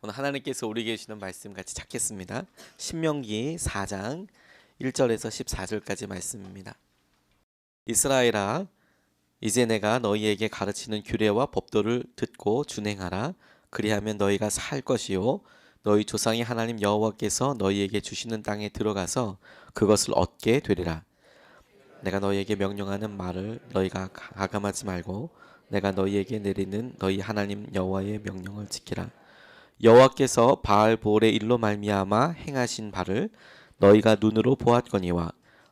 오늘 하나님께서 우리에게 주시는 말씀 같이 찾겠습니다. 신명기 4장 1절에서 14절까지 말씀입니다. 이스라엘아, 이제 내가 너희에게 가르치는 규례와 법도를 듣고 준행하라. 그리하면 너희가 살 것이요 너희 조상의 하나님 여호와께서 너희에게 주시는 땅에 들어가서 그것을 얻게 되리라. 내가 너희에게 명령하는 말을 너희가 가감하지 말고 내가 너희에게 내리는 너희 하나님 여호와의 명령을 지키라. 여호와께서 바알보올의 일로 말미암아 행하신 바를 너희가 눈으로 보았거니와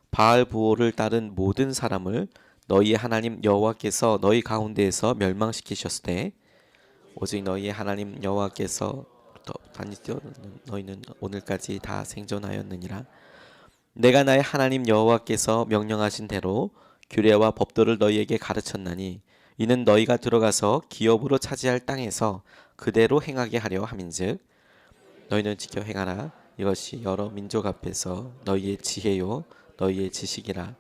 바알보올을 따른 모든 사람을 너희의 하나님 여호와께서 너희 가운데에서 멸망시키셨으되 오직 너희의 하나님 여호와께서 다니시되 너희는 오늘까지 다 생존하였느니라. 내가 나의 하나님 여호와께서 명령하신 대로 규례와 법도를 너희에게 가르쳤나니 이는 너희가 들어가서 기업으로 차지할 땅에서 그대로 행하게 하려 함인즉 너희는 지켜 행하라. 이것이 여러 민족 앞에서 너희의 지혜요 너희의 지식이라.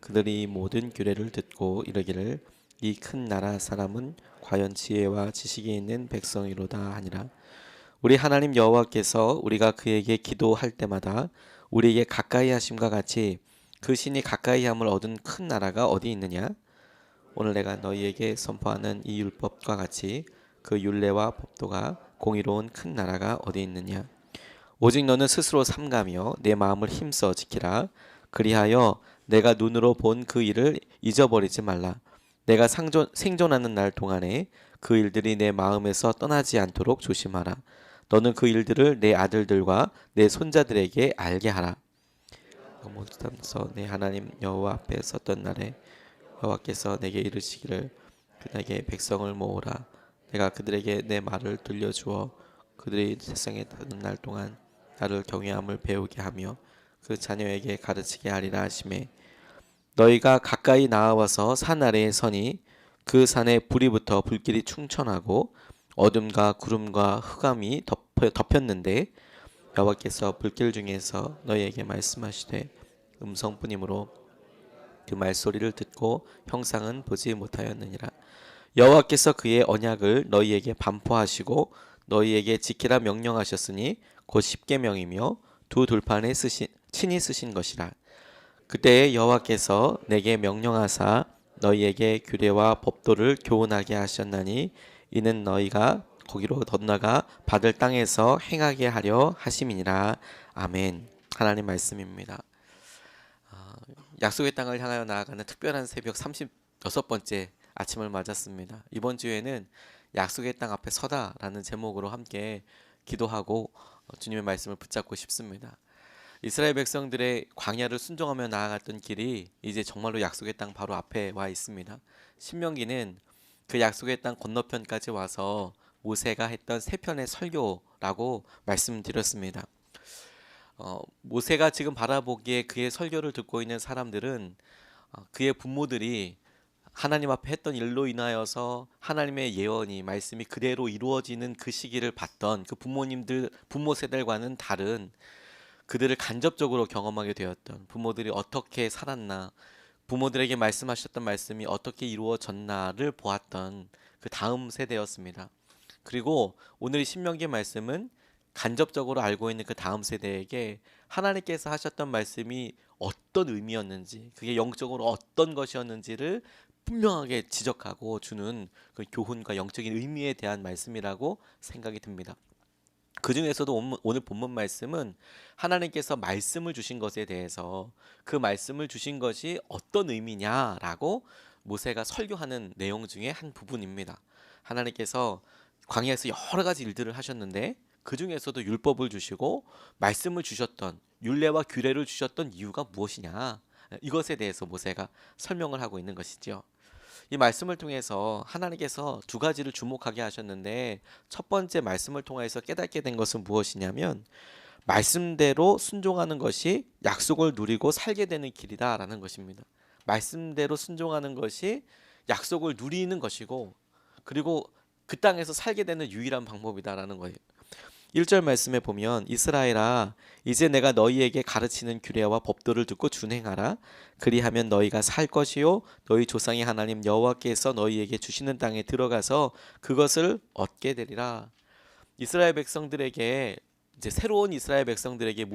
그들이 이 모든 규례를 듣고 이르기를 이 큰 나라 사람은 과연 지혜와 지식이 있는 백성이로다 하니라. 우리 하나님 여호와께서 우리가 그에게 기도할 때마다 우리에게 가까이 하심과 같이 그 신이 가까이 함을 얻은 큰 나라가 어디 있느냐? 오늘 내가 너희에게 선포하는 이 율법과 같이 그 율례와 법도가 공의로운 큰 나라가 어디 있느냐? 오직 너는 스스로 삼가며 내 마음을 힘써 지키라. 그리하여 내가 눈으로 본 그 일을 잊어버리지 말라. 내가 생존하는 날 동안에 그 일들이 내 마음에서 떠나지 않도록 조심하라. 너는 그 일들을 내 아들들과 내 손자들에게 알게 하라. 모두다면서 내 하나님 여호와 앞에 섰던 날에 여호와께서 내게 이르시기를 그에게 백성을 모으라. 내가 그들에게 내 말을 들려주어 그들이 세상에 사는 날 동안 나를 경외함을 배우게 하며 그 자녀에게 가르치게 하리라 하시매 너희가 가까이 나아와서 산 아래에 서니 그 산에 불이 붙어 불길이 충천하고 어둠과 구름과 흑암이 덮였는데 여호와께서 불길 중에서 너희에게 말씀하시되 음성뿐이므로 그 말소리를 듣고 형상은 보지 못하였느니라. 여호와께서 그의 언약을 너희에게 반포하시고 너희에게 지키라 명령하셨으니 곧 십계명이며 두 돌판에 친히 쓰신 것이라. 그때 여호와께서 내게 명령하사 너희에게 규례와 법도를 교훈하게 하셨나니 이는 너희가 거기로 건너가 받을 땅에서 행하게 하려 하심이니라. 아멘. 하나님 말씀입니다. 약속의 땅을 향하여 나아가는 특별한 새벽 36번째 아침을 맞았습니다. 이번 주에는 약속의 땅 앞에 서다라는 제목으로 함께 기도하고 주님의 말씀을 붙잡고 싶습니다. 이스라엘 백성들의 광야를 순종하며 나아갔던 길이 이제 정말로 약속의 땅 바로 앞에 와 있습니다. 신명기는 그 약속의 땅 건너편까지 와서 모세가 했던 세 편의 설교라고 말씀드렸습니다. 모세가 지금 바라보기에 그의 설교를 듣고 있는 사람들은 그의 부모들이 하나님 앞에 했던 일로 인하여서 하나님의 예언이 말씀이 그대로 이루어지는 그 시기를 봤던 그 부모 세대들과는 다른 그들을 간접적으로 경험하게 되었던 부모들이 어떻게 살았나 부모들에게 말씀하셨던 말씀이 어떻게 이루어졌나를 보았던 그 다음 세대였습니다. 그리고 오늘 신명기 말씀은 간접적으로 알고 있는 그 다음 세대에게 하나님께서 하셨던 말씀이 어떤 의미였는지 그게 영적으로 어떤 것이었는지를 분명하게 지적하고 주는 그 교훈과 영적인 의미에 대한 말씀이라고 생각이 듭니다. 그 중에서도 오늘 본문 말씀은 하나님께서 말씀을 주신 것에 대해서 그 말씀을 주신 것이 어떤 의미냐라고 모세가 설교하는 내용 중에 한 부분입니다. 하나님께서 광야에서 여러 가지 일들을 하셨는데 그 중에서도 율법을 주시고 말씀을 주셨던 율례와 규례를 주셨던 이유가 무엇이냐 이것에 대해서 모세가 설명을 하고 있는 것이죠. 이 말씀을 통해서 하나님께서 두 가지를 주목하게 하셨는데 첫 번째 말씀을 통해서 깨닫게 된 것은 무엇이냐면 말씀대로 순종하는 것이 약속을 누리고 살게 되는 길이다라는 것입니다. 말씀대로 순종하는 것이 약속을 누리는 것이고 그리고 그 땅에서 살게 되는 유일한 방법이다라는 거예요. 1절 말씀에 보면 이스라엘아 이제 내가 너희에게 가르치는 규례와 법도를 듣고 준행하라. 그리하면 너희가 살 것이요 너희 조상의 하나님 여호와께서 너희에게 주시는 땅에 들어가서 그것을 얻게 되리라. 이스라엘 백성들에게 이제 새로운 이스라엘 백성들에게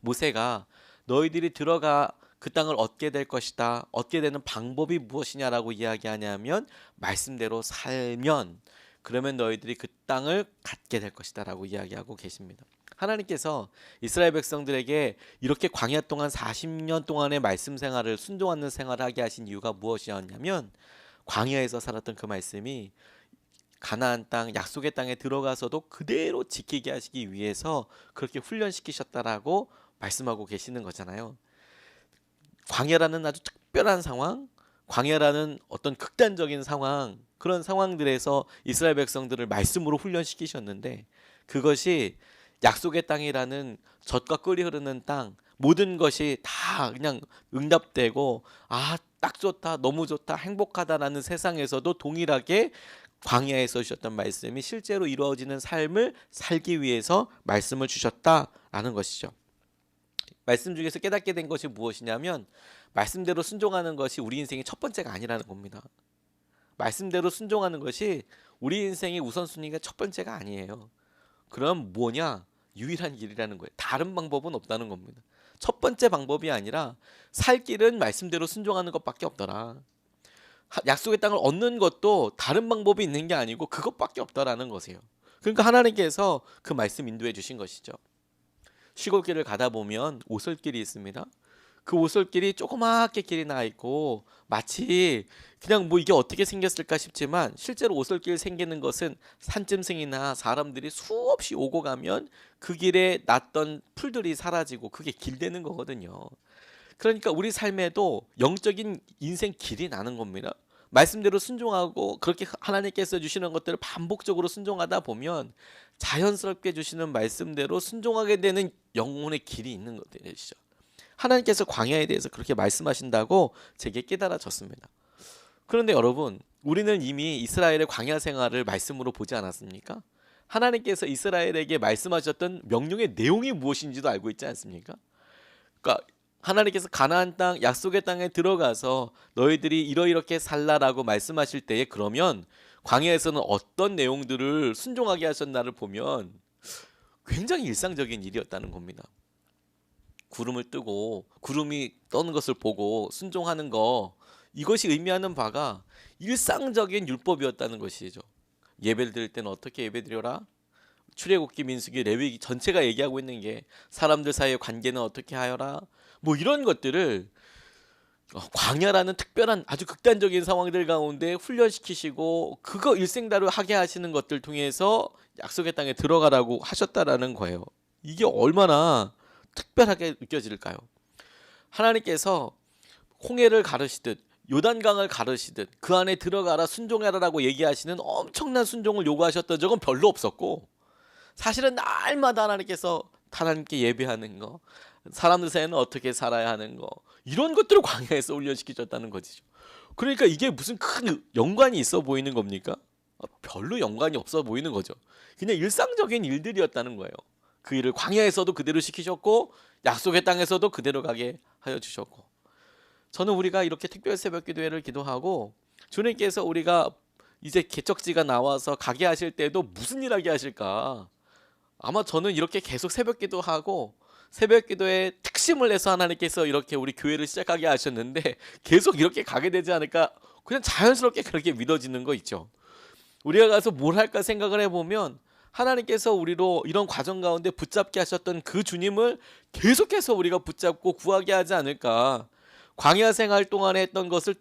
모세가 너희들이 들어가 그 땅을 얻게 될 것이다. 얻게 되는 방법이 무엇이냐라고 이야기하냐면 말씀대로 살면 그러면 너희들이 그 땅을 갖게 될 것이다라고 이야기하고 계십니다. 하나님께서 이스라엘 백성들에게 이렇게 광야 동안 40년 동안의 말씀 생활을 순종하는 생활을 하게 하신 이유가 무엇이었냐면 광야에서 살았던 그 말씀이 가나안 땅 약속의 땅에 들어가서도 그대로 지키게 하시기 위해서 그렇게 훈련시키셨다라고 말씀하고 계시는 거잖아요. 광야라는 아주 특별한 상황, 광야라는 어떤 극단적인 상황, 그런 상황들에서 이스라엘 백성들을 말씀으로 훈련시키셨는데 그것이 약속의 땅이라는 젖과 꿀이 흐르는 땅, 모든 것이 다 그냥 응답되고 딱 좋다, 너무 좋다, 행복하다라는 세상에서도 동일하게 광야에서 주셨던 말씀이 실제로 이루어지는 삶을 살기 위해서 말씀을 주셨다라는 것이죠. 말씀 중에서 깨닫게 된 것이 무엇이냐면 말씀대로 순종하는 것이 우리 인생의 첫 번째가 아니라는 겁니다. 말씀대로 순종하는 것이 우리 인생의 우선순위가 첫 번째가 아니에요. 그럼 뭐냐? 유일한 길이라는 거예요. 다른 방법은 없다는 겁니다. 첫 번째 방법이 아니라 살 길은 말씀대로 순종하는 것밖에 없더라. 약속의 땅을 얻는 것도 다른 방법이 있는 게 아니고 그것밖에 없다라는 것이에요. 그러니까 하나님께서 그 말씀 인도해 주신 것이죠. 시골길을 가다 보면 오솔길이 있습니다. 그 오솔길이 조그맣게 길이 나 있고 마치 그냥 뭐 이게 어떻게 생겼을까 싶지만 실제로 오솔길 생기는 것은 산짐승이나 사람들이 수없이 오고 가면 그 길에 났던 풀들이 사라지고 그게 길 되는 거거든요. 그러니까 우리 삶에도 영적인 인생 길이 나는 겁니다. 말씀대로 순종하고 그렇게 하나님께서 주시는 것들을 반복적으로 순종하다 보면 자연스럽게 주시는 말씀대로 순종하게 되는 영혼의 길이 있는 것들이시죠. 하나님께서 광야에 대해서 그렇게 말씀하신다고 제게 깨달아졌습니다. 그런데 여러분, 우리는 이미 이스라엘의 광야 생활을 말씀으로 보지 않았습니까? 하나님께서 이스라엘에게 말씀하셨던 명령의 내용이 무엇인지도 알고 있지 않습니까? 그러니까 하나님께서 가나안 땅 약속의 땅에 들어가서 너희들이 이러이렇게 살라라고 말씀하실 때에 그러면 광야에서는 어떤 내용들을 순종하게 하셨나를 보면 굉장히 일상적인 일이었다는 겁니다. 구름을 뜨고 구름이 떠는 것을 보고 순종하는 거, 이것이 의미하는 바가 일상적인 율법이었다는 것이죠. 예배를 드릴 때는 어떻게 예배드려라? 출애굽기, 민수기, 레위기 전체가 얘기하고 있는 게 사람들 사이의 관계는 어떻게 하여라? 뭐 이런 것들을 광야라는 특별한 아주 극단적인 상황들 가운데 훈련시키시고 그거 일생다로 하게 하시는 것들 통해서 약속의 땅에 들어가라고 하셨다라는 거예요. 이게 얼마나 특별하게 느껴질까요? 하나님께서 홍해를 가르시듯 요단강을 가르시듯 그 안에 들어가라 순종하라라고 얘기하시는 엄청난 순종을 요구하셨던 적은 별로 없었고, 사실은 날마다 하나님께 예배하는 거, 사람들 사이에는 어떻게 살아야 하는 거, 이런 것들을 광야에서 훈련시키셨다는 거죠. 그러니까 이게 무슨 큰 연관이 있어 보이는 겁니까? 별로 연관이 없어 보이는 거죠. 그냥 일상적인 일들이었다는 거예요. 그 일을 광야에서도 그대로 시키셨고 약속의 땅에서도 그대로 가게 하여 주셨고, 저는 우리가 이렇게 특별 새벽 기도회를 기도하고 주님께서 우리가 이제 개척지가 나와서 가게 하실 때도 무슨 일 하게 하실까? 아마 저는 이렇게 계속 새벽 기도하고 새벽 기도에 특심을 내서 하나님께서 이렇게 우리 교회를 시작하게 하셨는데 계속 이렇게 가게 되지 않을까, 그냥 자연스럽게 그렇게 믿어지는 거 있죠. 우리가 가서 뭘 할까 생각을 해보면 하나님께서 우리로 이런 과정 가운데 붙잡게 하셨던 그 주님을 계속해서 우리가 붙잡고 구하게 하지 않을까. 광야 생활 동안에 했던 것을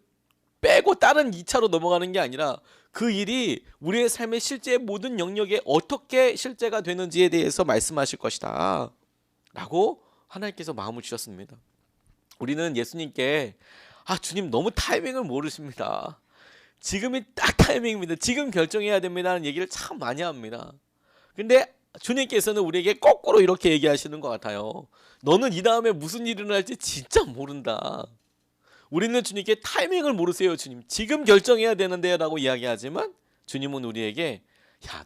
빼고 다른 2차로 넘어가는 게 아니라 그 일이 우리의 삶의 실제 모든 영역에 어떻게 실제가 되는지에 대해서 말씀하실 것이다 라고 하나님께서 마음을 주셨습니다. 우리는 예수님께 주님 너무 타이밍을 모르십니다. 지금이 딱 타이밍입니다. 지금 결정해야 됩니다 하는 얘기를 참 많이 합니다. 근데 주님께서는 우리에게 거꾸로 이렇게 얘기하시는 것 같아요. 너는 이 다음에 무슨 일이 일어날지 진짜 모른다. 우리는 주님께 타이밍을 모르세요. 주님 지금 결정해야 되는데 라고 이야기하지만 주님은 우리에게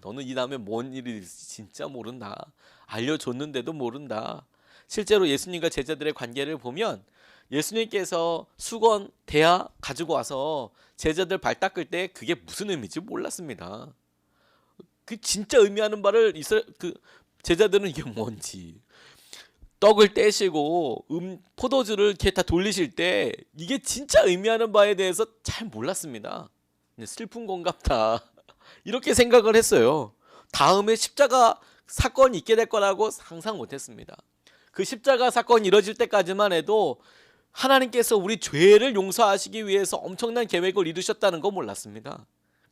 너는 이 다음에 뭔 일이 있을지 진짜 모른다. 알려줬는데도 모른다. 실제로 예수님과 제자들의 관계를 보면 예수님께서 수건, 대야 가지고 와서 제자들 발 닦을 때 그게 무슨 의미인지 몰랐습니다. 그 진짜 의미하는 바를 그 제자들은 이게 뭔지, 떡을 떼시고 포도주를 이렇게 다 돌리실 때 이게 진짜 의미하는 바에 대해서 잘 몰랐습니다. 슬픈 건갑다 이렇게 생각을 했어요. 다음에 십자가 사건이 있게 될 거라고 상상 못했습니다. 그 십자가 사건이 이뤄질 때까지만 해도 하나님께서 우리 죄를 용서하시기 위해서 엄청난 계획을 이루셨다는 거 몰랐습니다.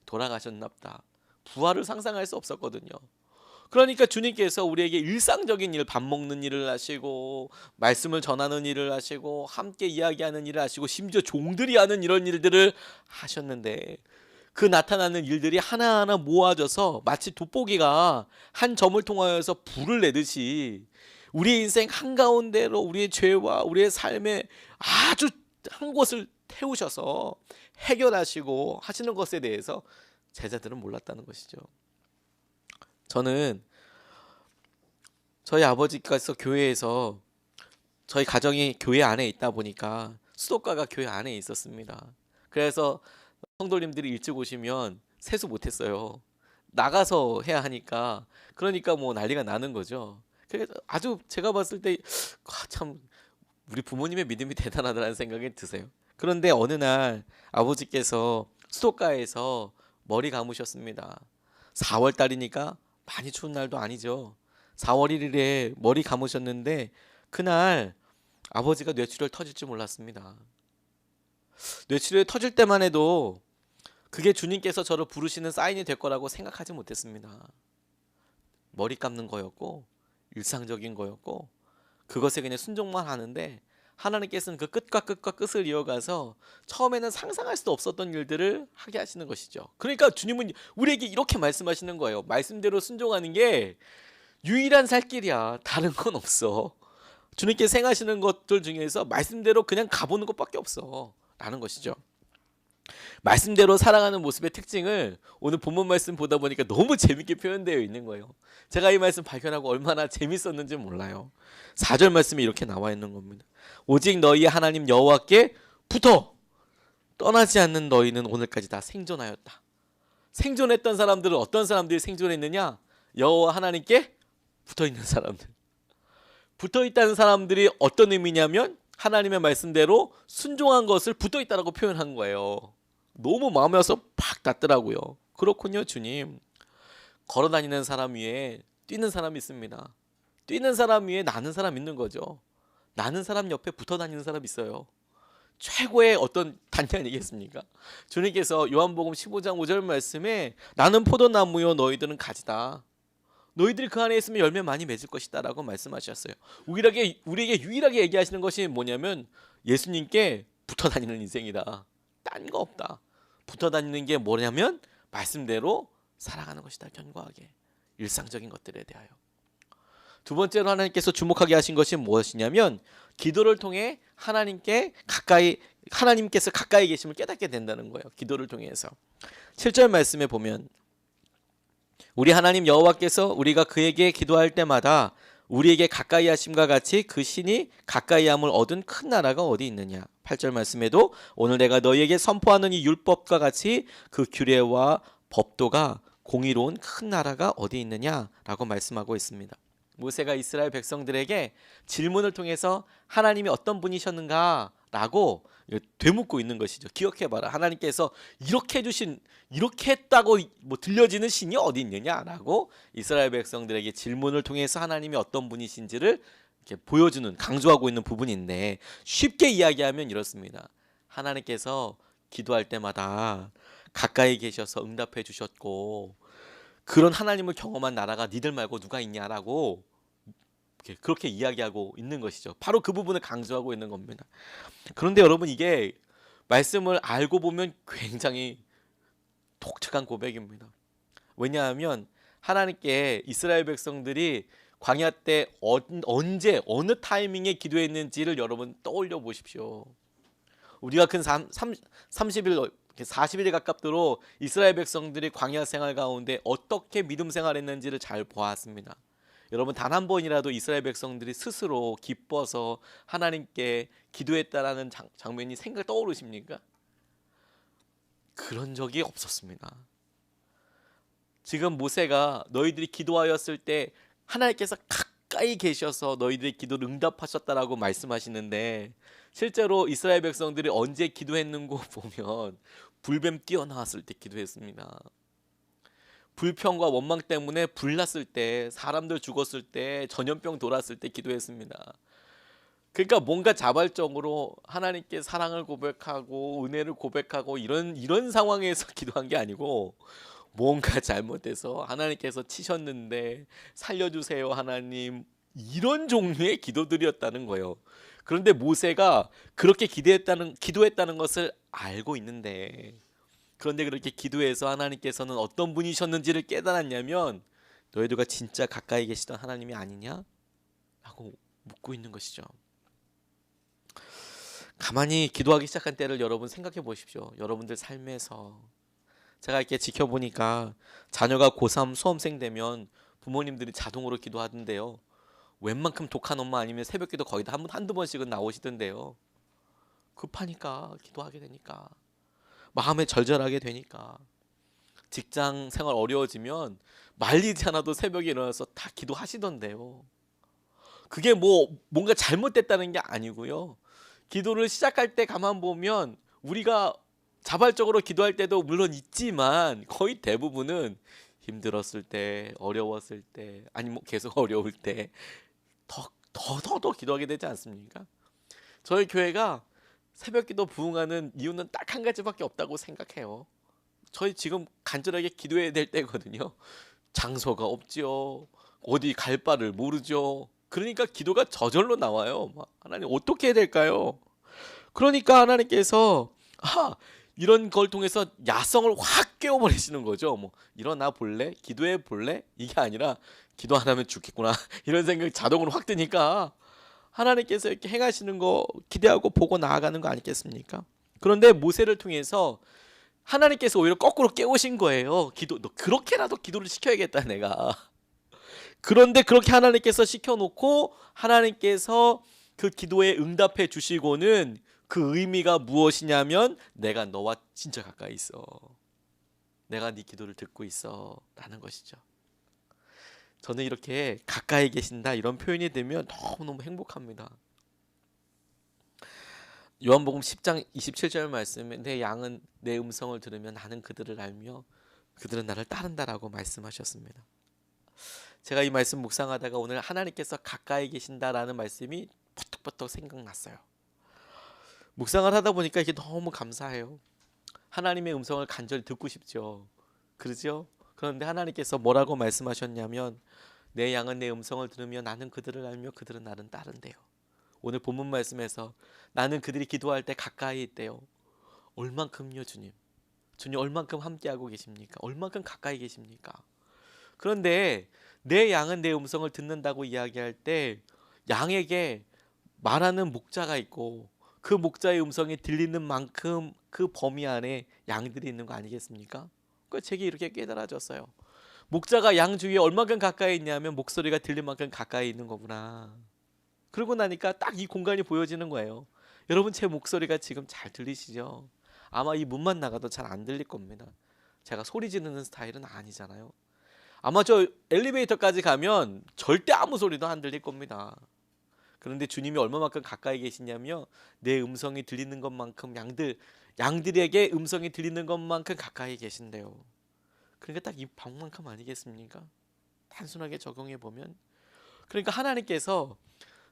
돌아가셨나보다. 부활을 상상할 수 없었거든요. 그러니까 주님께서 우리에게 일상적인 일, 밥 먹는 일을 하시고 말씀을 전하는 일을 하시고 함께 이야기하는 일을 하시고 심지어 종들이 하는 이런 일들을 하셨는데, 그 나타나는 일들이 하나하나 모아져서 마치 돋보기가 한 점을 통하여서 불을 내듯이 우리의 인생 한가운데로 우리의 죄와 우리의 삶의 아주 한 곳을 태우셔서 해결하시고 하시는 것에 대해서 제자들은 몰랐다는 것이죠. 저는 저희 아버지께서 교회에서, 저희 가정이 교회 안에 있다 보니까 수도가가 교회 안에 있었습니다. 그래서 성도님들이 일찍 오시면 세수 못했어요. 나가서 해야 하니까. 그러니까 뭐 난리가 나는 거죠. 그래서 아주 제가 봤을 때 참 우리 부모님의 믿음이 대단하다는 생각이 드세요. 그런데 어느 날 아버지께서 수도가에서 머리 감으셨습니다. 4월 달이니까 많이 추운 날도 아니죠. 4월 1일에 머리 감으셨는데 그날 아버지가 뇌출혈 터질 줄 몰랐습니다. 뇌출혈이 터질 때만 해도 그게 주님께서 저를 부르시는 사인이 될 거라고 생각하지 못했습니다. 머리 감는 거였고 일상적인 거였고 그것에 그냥 순종만 하는데, 하나님께서는 그 끝과 끝을 이어가서 처음에는 상상할 수도 없었던 일들을 하게 하시는 것이죠. 그러니까 주님은 우리에게 이렇게 말씀하시는 거예요. 말씀대로 순종하는 게 유일한 살 길이야. 다른 건 없어. 주님께서 행하시는 것들 중에서 말씀대로 그냥 가보는 것밖에 없어 라는 것이죠. 말씀대로 살아가는 모습의 특징을 오늘 본문 말씀 보다 보니까 너무 재밌게 표현되어 있는 거예요. 제가 이 말씀 발견하고 얼마나 재밌었는지 몰라요. 4절 말씀에 이렇게 나와 있는 겁니다. 오직 너희 하나님 여호와께 붙어 떠나지 않는 너희는 오늘까지 다 생존하였다. 생존했던 사람들은 어떤 사람들이 생존했느냐? 여호와 하나님께 붙어있는 사람들. 붙어있다는 사람들이 어떤 의미냐면 하나님의 말씀대로 순종한 것을 붙어있다라고 표현한 거예요. 너무 마음에 와서 팍 닿더라고요. 그렇군요, 주님. 걸어다니는 사람 위에 뛰는 사람이 있습니다. 뛰는 사람 위에 나는 사람 있는 거죠. 나는 사람 옆에 붙어 다니는 사람 있어요. 최고의 어떤 단계 아니겠습니까? 주님께서 요한복음 15장 5절 말씀에 나는 포도나무요 너희들은 가지다. 너희들이 그 안에 있으면 열매 많이 맺을 것이다 라고 말씀하셨어요. 우리에게 유일하게 얘기하시는 것이 뭐냐면 예수님께 붙어 다니는 인생이다. 딴 거 없다. 붙어 다니는 게 뭐냐면 말씀대로 살아가는 것이다. 견고하게 일상적인 것들에 대하여. 두 번째로 하나님께서 주목하게 하신 것이 무엇이냐면 기도를 통해 하나님께서 가까이 계심을 깨닫게 된다는 거예요. 기도를 통해서. 7절 말씀에 보면 우리 하나님 여호와께서 우리가 그에게 기도할 때마다 우리에게 가까이 하심과 같이 그 신이 가까이함을 얻은 큰 나라가 어디 있느냐. 8절 말씀에도 오늘 내가 너희에게 선포하는 이 율법과 같이 그 규례와 법도가 공의로운 큰 나라가 어디 있느냐라고 말씀하고 있습니다. 모세가 이스라엘 백성들에게 질문을 통해서 하나님이 어떤 분이셨는가라고 되묻고 있는 것이죠. 기억해봐라. 하나님께서 이렇게 해주신, 이렇게 했다고 뭐 들려지는 신이 어디 있느냐라고 이스라엘 백성들에게 질문을 통해서 하나님이 어떤 분이신지를 이렇게 보여주는, 강조하고 있는 부분인데, 쉽게 이야기하면 이렇습니다. 하나님께서 기도할 때마다 가까이 계셔서 응답해 주셨고 그런 하나님을 경험한 나라가 니들 말고 누가 있냐라고 그렇게 이야기하고 있는 것이죠. 바로 그 부분을 강조하고 있는 겁니다. 그런데 여러분, 이게 말씀을 알고 보면 굉장히 독특한 고백입니다. 왜냐하면 하나님께 이스라엘 백성들이 광야 때 언제 어느 타이밍에 기도했는지를 여러분 떠올려 보십시오. 우리가 근 30일 40일에 가깝도록 이스라엘 백성들이 광야 생활 가운데 어떻게 믿음 생활했는지를 잘 보았습니다. 여러분, 단 한 번이라도 이스라엘 백성들이 스스로 기뻐서 하나님께 기도했다라는 장면이 떠오르십니까? 그런 적이 없었습니다. 지금 모세가 너희들이 기도하였을 때 하나님께서 가까이 계셔서 너희들의 기도를 응답하셨다라고 말씀하시는데, 실제로 이스라엘 백성들이 언제 기도했는고 보면 불뱀 뛰어나왔을 때 기도했습니다. 불평과 원망 때문에 불났을 때, 사람들 죽었을 때, 전염병 돌았을 때 기도했습니다. 그러니까 뭔가 자발적으로 하나님께 사랑을 고백하고 은혜를 고백하고 이런 상황에서 기도한 게 아니고, 뭔가 잘못해서 하나님께서 치셨는데 살려주세요 하나님, 이런 종류의 기도들이었다는 거예요. 그런데 모세가 그렇게 기도했다는 것을 알고 있는데, 그런데 그렇게 기도해서 하나님께서는 어떤 분이셨는지를 깨달았냐면, 너희들과 진짜 가까이 계시던 하나님이 아니냐? 라고 묻고 있는 것이죠. 가만히 기도하기 시작한 때를 여러분 생각해 보십시오. 여러분들 삶에서 제가 이렇게 지켜보니까 자녀가 고3 수험생 되면 부모님들이 자동으로 기도하던데요. 웬만큼 독한 엄마 아니면 새벽기도 거의 다 한두 번씩은 나오시던데요. 급하니까, 기도하게 되니까, 마음에 절절하게 되니까. 직장 생활 어려워지면 말리지 않아도 새벽에 일어나서 다 기도하시던데요. 그게 뭔가 잘못됐다는 게 아니고요. 기도를 시작할 때 가만 보면 우리가 자발적으로 기도할 때도 물론 있지만, 거의 대부분은 힘들었을 때, 어려웠을 때, 아니면 계속 어려울 때 더 기도하게 되지 않습니까? 저희 교회가 새벽기도 부흥하는 이유는 딱 한 가지밖에 없다고 생각해요. 저희 지금 간절하게 기도해야 될 때거든요. 장소가 없지요. 어디 갈 바를 모르죠. 그러니까 기도가 저절로 나와요. 하나님 어떻게 해야 될까요? 그러니까 하나님께서 이런 걸 통해서 야성을 확 깨워버리시는 거죠. 일어나 볼래? 기도해 볼래? 이게 아니라 기도 안 하면 죽겠구나 이런 생각이 자동으로 확 드니까, 하나님께서 이렇게 행하시는 거 기대하고 보고 나아가는 거 아니겠습니까? 그런데 모세를 통해서 하나님께서 오히려 거꾸로 깨우신 거예요. 너 그렇게라도 기도를 시켜야겠다 내가. 그런데 그렇게 하나님께서 시켜놓고 하나님께서 그 기도에 응답해 주시고는, 그 의미가 무엇이냐면 내가 너와 진짜 가까이 있어, 내가 네 기도를 듣고 있어 라는 것이죠. 저는 이렇게 가까이 계신다 이런 표현이 되면 너무너무 행복합니다. 요한복음 10장 27절 말씀에 내 양은 내 음성을 들으면 나는 그들을 알며 그들은 나를 따른다라고 말씀하셨습니다. 제가 이 말씀 묵상하다가 오늘 하나님께서 가까이 계신다라는 말씀이 버떡버떡 생각났어요. 묵상을 하다 보니까 이게 너무 감사해요. 하나님의 음성을 간절히 듣고 싶죠. 그러죠? 그런데 하나님께서 뭐라고 말씀하셨냐면, 내 양은 내 음성을 들으며 나는 그들을 알며 그들은 나를 따른대요. 오늘 본문 말씀에서 나는 그들이 기도할 때 가까이 있대요. 얼만큼요 주님? 주님 얼만큼 함께하고 계십니까? 얼만큼 가까이 계십니까? 그런데 내 양은 내 음성을 듣는다고 이야기할 때, 양에게 말하는 목자가 있고 그 목자의 음성이 들리는 만큼 그 범위 안에 양들이 있는 거 아니겠습니까? 그 제게 이렇게 깨달아졌어요. 목자가 양 주위에 얼만큼 가까이 있냐면 목소리가 들릴 만큼 가까이 있는 거구나. 그러고 나니까 딱 이 공간이 보여지는 거예요. 여러분 제 목소리가 지금 잘 들리시죠? 아마 이 문만 나가도 잘 안 들릴 겁니다. 제가 소리 지르는 스타일은 아니잖아요. 아마 저 엘리베이터까지 가면 절대 아무 소리도 안 들릴 겁니다. 그런데 주님이 얼마만큼 가까이 계시냐면, 내 음성이 들리는 것만큼 양들에게 음성이 들리는 것만큼 가까이 계신대요. 그러니까 딱 이 방만큼 아니겠습니까? 단순하게 적용해 보면. 그러니까 하나님께서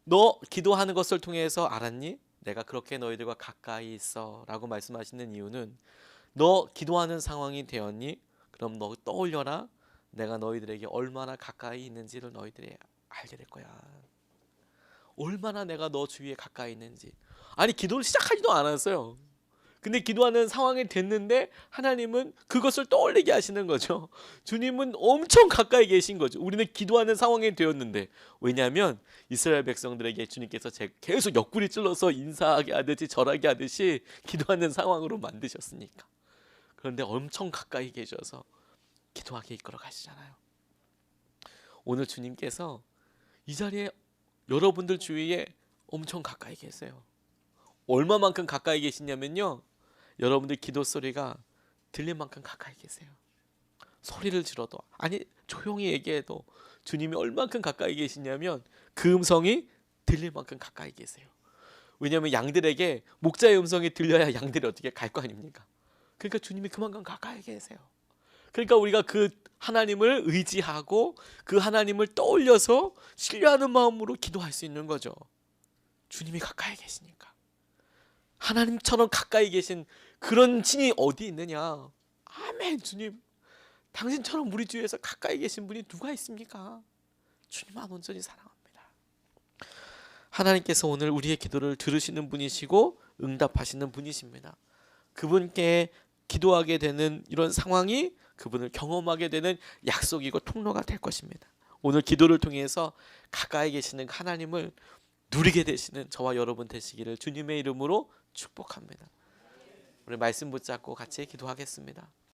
너 기도하는 것을 통해서 알았니? 내가 그렇게 너희들과 가까이 있어 라고 말씀하시는 이유는, 너 기도하는 상황이 되었니? 그럼 너 떠올려라. 내가 너희들에게 얼마나 가까이 있는지를 너희들이 알게 될 거야. 얼마나 내가 너 주위에 가까이 있는지. 아니 기도를 시작하지도 않았어요. 근데 기도하는 상황이 됐는데 하나님은 그것을 떠올리게 하시는 거죠. 주님은 엄청 가까이 계신 거죠. 우리는 기도하는 상황이 되었는데, 왜냐하면 이스라엘 백성들에게 주님께서 계속 옆구리 찔러서 인사하게 하듯이 절하게 하듯이 기도하는 상황으로 만드셨으니까. 그런데 엄청 가까이 계셔서 기도하게 이끌어 가시잖아요. 오늘 주님께서 이 자리에 여러분들 주위에 엄청 가까이 계세요. 얼마만큼 가까이 계시냐면요, 여러분들 기도 소리가 들릴 만큼 가까이 계세요. 소리를 질러도, 아니 조용히 얘기해도 주님이 얼만큼 가까이 계시냐면 그 음성이 들릴 만큼 가까이 계세요. 왜냐하면 양들에게 목자의 음성이 들려야 양들이 어떻게 갈 거 아닙니까? 그러니까 주님이 그만큼 가까이 계세요. 그러니까 우리가 그 하나님을 의지하고 그 하나님을 떠올려서 신뢰하는 마음으로 기도할 수 있는 거죠. 주님이 가까이 계시니까. 하나님처럼 가까이 계신 그런 신이 어디 있느냐? 아멘. 주님, 당신처럼 우리 주위에서 가까이 계신 분이 누가 있습니까? 주님만 온전히 사랑합니다. 하나님께서 오늘 우리의 기도를 들으시는 분이시고 응답하시는 분이십니다. 그분께 기도하게 되는 이런 상황이 그분을 경험하게 되는 약속이고 통로가 될 것입니다. 오늘 기도를 통해서 가까이 계시는 하나님을 누리게 되시는 저와 여러분 되시기를 주님의 이름으로 축복합니다. 우리 말씀 붙잡고 같이 기도하겠습니다.